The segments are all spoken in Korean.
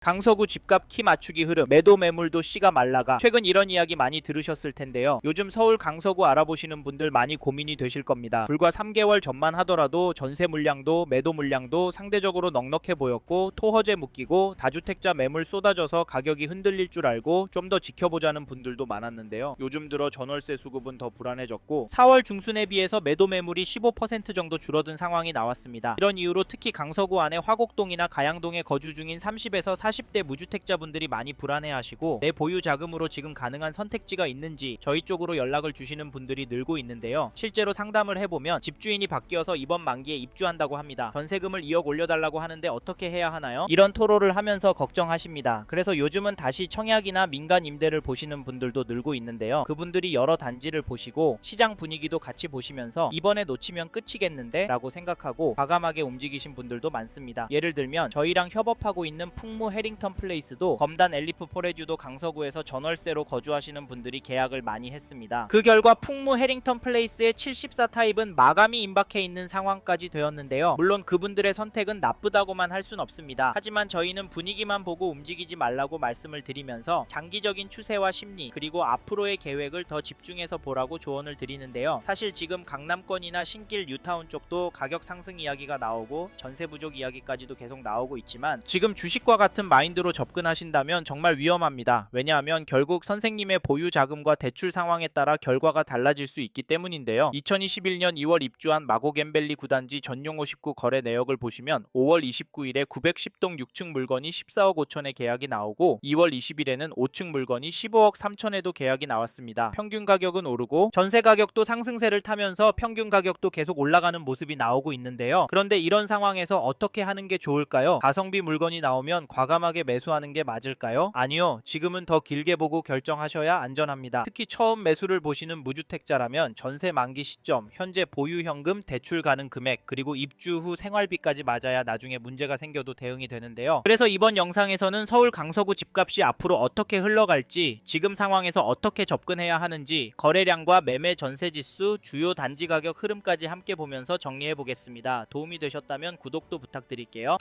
강서구 집값 키 맞추기 흐름, 매도 매물도 씨가 말라가. 최근 이런 이야기 많이 들으셨을 텐데요. 요즘 서울 강서구 알아보시는 분들 많이 고민이 되실 겁니다. 불과 3개월 전만 하더라도 전세 물량도 매도 물량도 상대적으로 넉넉해 보였고 토허제 묶이고 다주택자 매물 쏟아져서 가격이 흔들릴 줄 알고 좀 더 지켜보자는 분들도 많았는데요. 요즘 들어 전월세 수급은 더 불안해졌고 4월 중순에 비해서 매도 매물이 15% 정도 줄어든 상황이 나왔습니다. 이런 이유로 특히 강서구 안에 화곡동이나 가양동에 거주 중인 30에서 40대 무주택자분들이 많이 불안해하시고 내 보유 자금으로 지금 가능한 선택지가 있는지 저희 쪽으로 연락을 주시는 분들이 늘고 있는데요. 실제로 상담을 해보면 집주인이 바뀌어서 이번 만기에 입주한다고 합니다. 전세금을 2억 올려달라고 하는데 어떻게 해야 하나요? 이런 토로를 하면서 걱정하십니다. 그래서 요즘은 다시 청약이나 민간 임대를 보시는 분들도 늘고 있는데요. 그분들이 여러 단지를 보시고 시장 분위기도 같이 보시면서 이번에 놓치면 끝이겠는데? 라고 생각하고 과감하게 움직이신 분들도 많습니다. 예를 들면 저희랑 협업하고 있는 풍무 해링턴 플레이스도 검단 엘리프 포레주도 강서구에서 전월세로 거주하시는 분들이 계약을 많이 했습니다. 그 결과 풍무 해링턴 플레이스의 74 타입은 마감이 임박해 있는 상황까지 되었는데요. 물론 그분들의 선택은 나쁘다고만 할 순 없습니다. 하지만 저희는 분위기만 보고 움직이지 말라고 말씀을 드리면서 장기적인 추세와 심리 그리고 앞으로의 계획을 더 집중해서 보라고 조언을 드리는데요. 사실 지금 강남권이나 신길 뉴타운 쪽도 가격 상승 이야기가 나오고 전세 부족 이야기까지도 계속 나오고 있지만 지금 주식과 같은 마인드로 접근하신다면 정말 위험합니다. 왜냐하면 결국 선생님의 보유 자금과 대출 상황에 따라 결과가 달라질 수 있기 때문인데요. 2021년 2월 입주한 마고겐벨리 9단지 전용 59 거래 내역을 보시면 5월 29일에 910동 6층 물건이 14억 5천에 계약이 나오고 2월 20일에는 5층 물건이 15억 3천에도 계약이 나왔습니다. 평균 가격은 오르고 전세 가격도 상승세를 타면서 평균 가격도 계속 올라가는 모습이 나오고 있는데요. 그런데 이런 상황에서 어떻게 하는 게 좋을까요? 가성비 물건이 나오면 과감하게 매수하는 게 맞을까요? 아니요. 지금은 더 길게 보고 결정하셔야 안전합니다. 특히 처음 매수를 보시는 무주택자라면 전세 만기 시점, 현재 보유 현금, 대출 가능 금액, 그리고 입주 후 생활비까지 맞아야 나중에 문제가 생겨도 대응이 되는데요. 그래서 이번 영상에서는 서울 강서구 집값이 앞으로 어떻게 흘러갈지, 지금 상황에서 어떻게 접근해야 하는지, 거래량과 매매 전세 지수, 주요 단지 가격 흐름까지 함께 보면서 정리해 보겠습니다. 도움이 되셨다면 구독도 부탁드릴게요.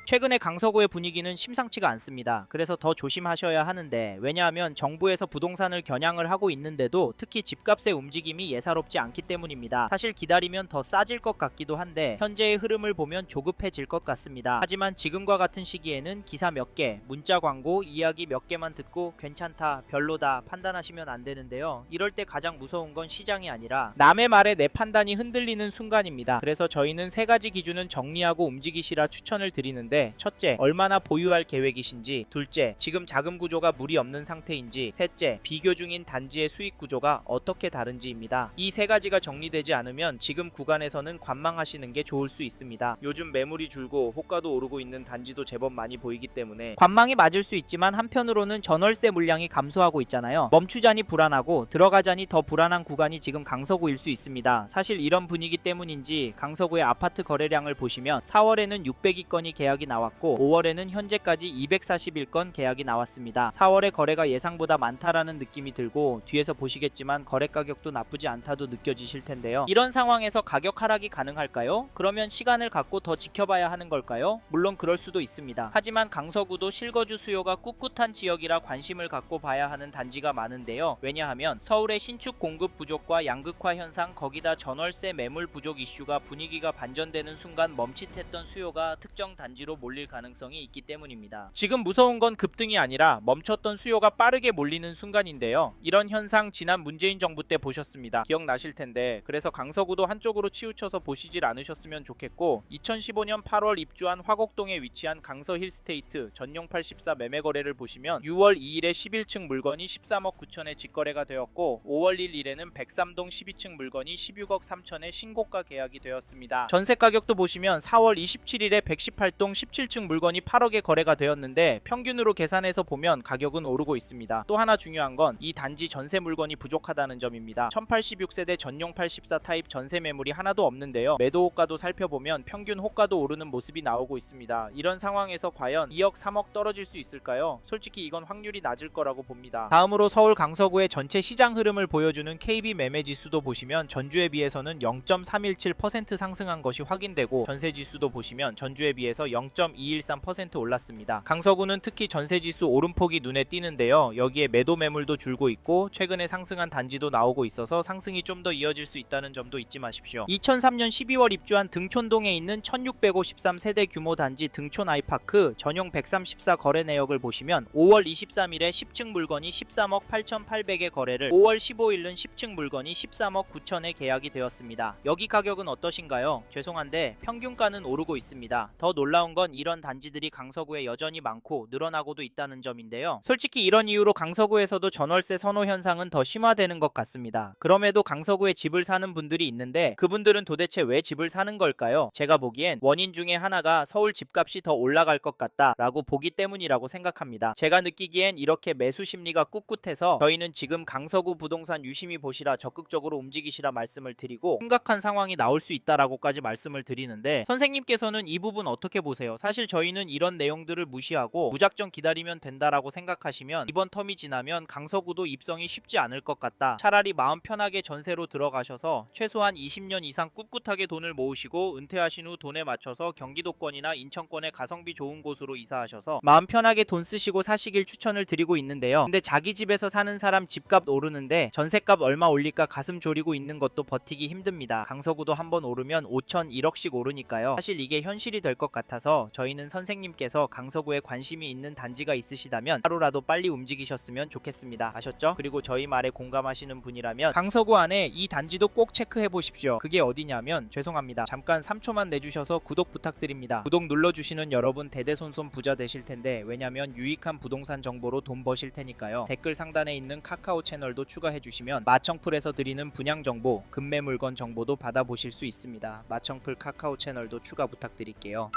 최근에 강서구의 분위기는 심상치가 않습니다. 그래서 더 조심하셔야 하는데 왜냐하면 정부에서 부동산을 겨냥을 하고 있는데도 특히 집값의 움직임이 예사롭지 않기 때문입니다. 사실 기다리면 더 싸질 것 같기도 한데 현재의 흐름을 보면 조급해질 것 같습니다. 하지만 지금과 같은 시기에는 기사 몇 개, 문자 광고, 이야기 몇 개만 듣고 괜찮다, 별로다 판단하시면 안 되는데요. 이럴 때 가장 무서운 건 시장이 아니라 남의 말에 내 판단이 흔들리는 순간입니다. 그래서 저희는 세 가지 기준은 정리하고 움직이시라 추천을 드리는데 첫째, 얼마나 보유할 계획이신지, 둘째, 지금 자금 구조가 무리 없는 상태인지, 셋째, 비교 중인 단지의 수익 구조가 어떻게 다른지입니다. 이 세 가지가 정리되지 않으면 지금 구간에서는 관망하시는 게 좋을 수 있습니다. 요즘 매물이 줄고 호가도 오르고 있는 단지도 제법 많이 보이기 때문에 관망이 맞을 수 있지만 한편으로는 전월세 물량이 감소하고 있잖아요. 멈추자니 불안하고 들어가자니 더 불안한 구간이 지금 강서구일 수 있습니다. 사실 이런 분위기 때문인지 강서구의 아파트 거래량을 보시면 4월에는 600위 건이 계약이 나왔고 5월에는 현재까지 241건 계약이 나왔습니다. 4월에 거래가 예상보다 많다라는 느낌이 들고 뒤에서 보시겠지만 거래 가격도 나쁘지 않다도 느껴지실 텐데요. 이런 상황에서 가격 하락이 가능할까요? 그러면 시간을 갖고 더 지켜봐야 하는 걸까요? 물론 그럴 수도 있습니다. 하지만 강서구도 실거주 수요가 꿋꿋한 지역이라 관심을 갖고 봐야 하는 단지가 많은데요. 왜냐하면 서울의 신축 공급 부족과 양극화 현상 거기다 전월세 매물 부족 이슈가 분위기가 반전되는 순간 멈칫했던 수요가 특정 단지로 몰릴 가능성이 있기 때문입니다. 지금 무서운 건 급등이 아니라 멈췄던 수요가 빠르게 몰리는 순간인데요. 이런 현상 지난 문재인 정부 때 보셨습니다. 기억나실 텐데 그래서 강서구도 한쪽으로 치우쳐서 보시질 않으셨으면 좋겠고 2015년 8월 입주한 화곡동에 위치한 강서 힐스테이트 전용 84 매매 거래를 보시면 6월 2일에 11층 물건이 13억 9천에 직거래가 되었고 5월 1일에는 103동 12층 물건이 16억 3천에 신고가 계약이 되었습니다. 전세 가격도 보시면 4월 27일에 118동 17층 물건이 8억에 거래가 되었는데 평균으로 계산해서 보면 가격은 오르고 있습니다. 또 하나 중요한 건 이 단지 전세 물건이 부족하다는 점입니다. 1086세대 전용 84 타입 전세 매물이 하나도 없는데요. 매도 호가도 살펴보면 평균 호가도 오르는 모습이 나오고 있습니다. 이런 상황에서 과연 2억 3억 떨어질 수 있을까요? 솔직히 이건 확률이 낮을 거라고 봅니다. 다음으로 서울 강서구의 전체 시장 흐름을 보여주는 KB 매매 지수도 보시면 전주에 비해서는 0.317% 상승한 것이 확인되고 전세 지수도 보시면 전주에 비해서 0. 0.213% 올랐습니다. 강서구는 특히 전세지수 오름폭이 눈에 띄는데요. 여기에 매도 매물도 줄고 있고 최근에 상승한 단지도 나오고 있어서 상승이 좀 더 이어질 수 있다는 점도 잊지 마십시오. 2003년 12월 입주한 등촌동에 있는 1653 세대 규모 단지 등촌 아이파크 전용 134 거래 내역을 보시면 5월 23일에 10층 물건이 13억 8,800에 거래를, 5월 15일은 10층 물건이 13억 9천에 계약이 되었습니다. 여기 가격은 어떠신가요? 죄송한데 평균가는 오르고 있습니다. 더 놀라운 건 이런 단지들이 강서구에 여전히 많고 늘어나고도 있다는 점인데요. 솔직히 이런 이유로 강서구에서도 전월세 선호 현상은 더 심화되는 것 같습니다. 그럼에도 강서구에 집을 사는 분들이 있는데 그분들은 도대체 왜 집을 사는 걸까요? 제가 보기엔 원인 중에 하나가 서울 집값이 더 올라갈 것 같다 라고 보기 때문이라고 생각합니다. 제가 느끼기엔 이렇게 매수 심리가 꿋꿋해서 저희는 지금 강서구 부동산 유심히 보시라, 적극적으로 움직이시라 말씀을 드리고 심각한 상황이 나올 수 있다라고까지 말씀을 드리는데, 선생님께서는 이 부분 어떻게 보세요? 사실 저희는 이런 내용들을 무시하고 무작정 기다리면 된다라고 생각하시면 이번 텀이 지나면 강서구도 입성이 쉽지 않을 것 같다. 차라리 마음 편하게 전세로 들어가셔서 최소한 20년 이상 꿋꿋하게 돈을 모으시고 은퇴하신 후 돈에 맞춰서 경기도권이나 인천권의 가성비 좋은 곳으로 이사하셔서 마음 편하게 돈 쓰시고 사시길 추천을 드리고 있는데요. 근데 자기 집에서 사는 사람 집값 오르는데 전세값 얼마 올릴까 가슴 졸이고 있는 것도 버티기 힘듭니다. 강서구도 한번 오르면 5천 1억씩 오르니까요. 사실 이게 현실이 될 것 같아서 저희는 선생님께서 강서구에 관심이 있는 단지가 있으시다면 하루라도 빨리 움직이셨으면 좋겠습니다. 아셨죠? 그리고 저희 말에 공감하시는 분이라면 강서구 안에 이 단지도 꼭 체크해 보십시오. 그게 어디냐면, 죄송합니다, 잠깐 3초만 내주셔서 구독 부탁드립니다. 구독 눌러주시는 여러분 대대손손 부자 되실 텐데, 왜냐면 유익한 부동산 정보로 돈 버실 테니까요. 댓글 상단에 있는 카카오 채널도 추가해 주시면 마청풀에서 드리는 분양 정보, 급매 물건 정보도 받아보실 수 있습니다. 마청풀 카카오 채널도 추가 부탁드릴게요.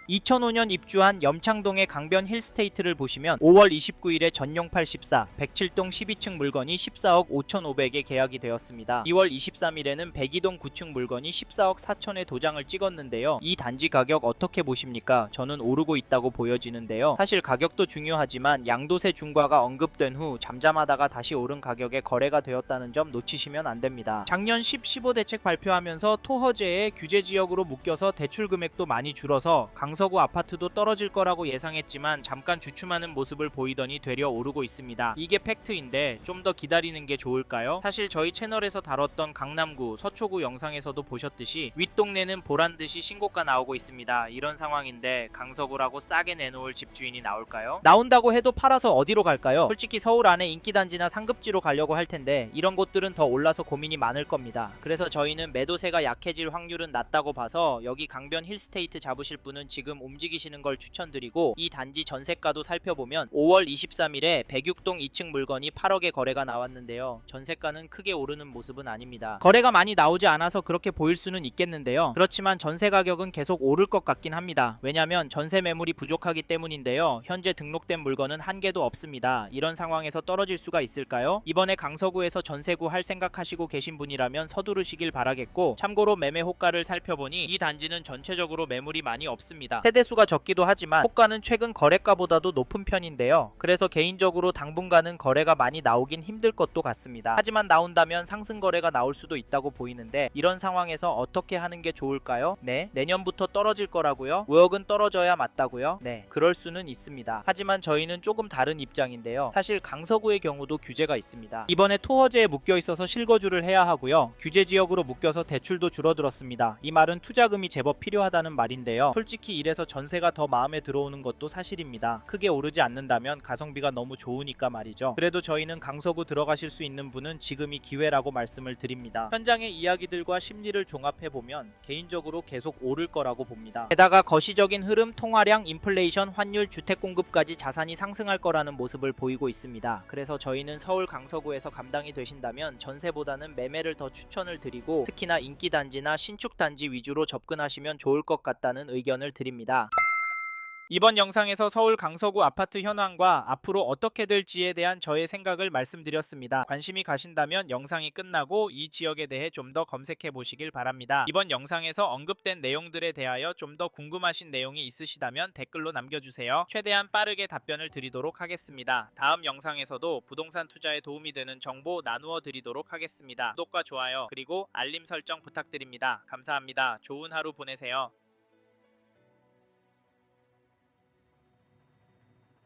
2005년 입주한 염창동의 강변 힐스테이트를 보시면 5월 29일에 전용 84, 107동 12층 물건이 14억 5,500에 계약이 되었습니다. 2월 23일에는 102동 9층 물건이 14억 4천에 도장을 찍었는데요. 이 단지 가격 어떻게 보십니까? 저는 오르고 있다고 보여지는데요. 사실 가격도 중요하지만 양도세 중과가 언급된 후 잠잠하다가 다시 오른 가격에 거래가 되었다는 점 놓치시면 안 됩니다. 작년 15 대책 발표하면서 토허제에 규제 지역으로 묶여서 대출 금액도 많이 줄어서 강서구 아파트도 떨어질 거라고 예상했지만 잠깐 주춤하는 모습을 보이더니 되려 오르고 있습니다. 이게 팩트인데 좀 더 기다리는 게 좋을까요? 사실 저희 채널에서 다뤘던 강남구, 서초구 영상에서도 보셨듯이 윗동네는 보란듯이 신고가 나오고 있습니다. 이런 상황인데 강서구라고 싸게 내놓을 집주인이 나올까요? 나온다고 해도 팔아서 어디로 갈까요? 솔직히 서울 안에 인기단지나 상급지로 가려고 할 텐데 이런 곳들은 더 올라서 고민이 많을 겁니다. 그래서 저희는 매도세가 약해질 확률은 낮다고 봐서 여기 강변 힐스테이트 잡으실 분은 지금 움직이시는 걸 추천드리고, 이 단지 전세가도 살펴보면 5월 23일에 106동 2층 물건이 8억에 거래가 나왔는데요. 전세가는 크게 오르는 모습은 아닙니다. 거래가 많이 나오지 않아서 그렇게 보일 수는 있겠는데요. 그렇지만 전세 가격은 계속 오를 것 같긴 합니다. 왜냐면 전세 매물이 부족하기 때문인데요. 현재 등록된 물건은 한 개도 없습니다. 이런 상황에서 떨어질 수가 있을까요? 이번에 강서구에서 전세구 할 생각하시고 계신 분이라면 서두르시길 바라겠고, 참고로 매매 호가를 살펴보니 이 단지는 전체적으로 매물이 많이 없습니다. 세대수가 적기도 하지만 호가는 최근 거래가보다도 높은 편인데요. 그래서 개인적으로 당분간은 거래가 많이 나오긴 힘들 것도 같습니다. 하지만 나온다면 상승 거래가 나올 수도 있다고 보이는데, 이런 상황에서 어떻게 하는 게 좋을까요? 네, 내년부터 떨어질 거라고요? 5억은 떨어져야 맞다고요? 네, 그럴 수는 있습니다. 하지만 저희는 조금 다른 입장인데요. 사실 강서구의 경우도 규제가 있습니다. 이번에 토허제에 묶여 있어서 실거주를 해야 하고요. 규제 지역으로 묶여서 대출도 줄어들었습니다. 이 말은 투자금이 제법 필요하다는 말인데요. 솔직히 이래서 전세가 더 마음에 들어오는 것도 사실입니다. 크게 오르지 않는다면 가성비가 너무 좋으니까 말이죠. 그래도 저희는 강서구 들어가실 수 있는 분은 지금이 기회라고 말씀을 드립니다. 현장의 이야기들과 심리를 종합해보면 개인적으로 계속 오를 거라고 봅니다. 게다가 거시적인 흐름, 통화량, 인플레이션, 환율, 주택 공급까지 자산이 상승할 거라는 모습을 보이고 있습니다. 그래서 저희는 서울 강서구에서 감당이 되신다면 전세보다는 매매를 더 추천을 드리고, 특히나 인기단지나 신축단지 위주로 접근하시면 좋을 것 같다는 의견을 드립니다. 이번 영상에서 서울 강서구 아파트 현황과 앞으로 어떻게 될지에 대한 저의 생각을 말씀드렸습니다. 관심이 가신다면 영상이 끝나고 이 지역에 대해 좀 더 검색해 보시길 바랍니다. 이번 영상에서 언급된 내용들에 대하여 좀 더 궁금하신 내용이 있으시다면 댓글로 남겨주세요. 최대한 빠르게 답변을 드리도록 하겠습니다. 다음 영상에서도 부동산 투자에 도움이 되는 정보 나누어 드리도록 하겠습니다. 구독과 좋아요 그리고 알림 설정 부탁드립니다. 감사합니다. 좋은 하루 보내세요.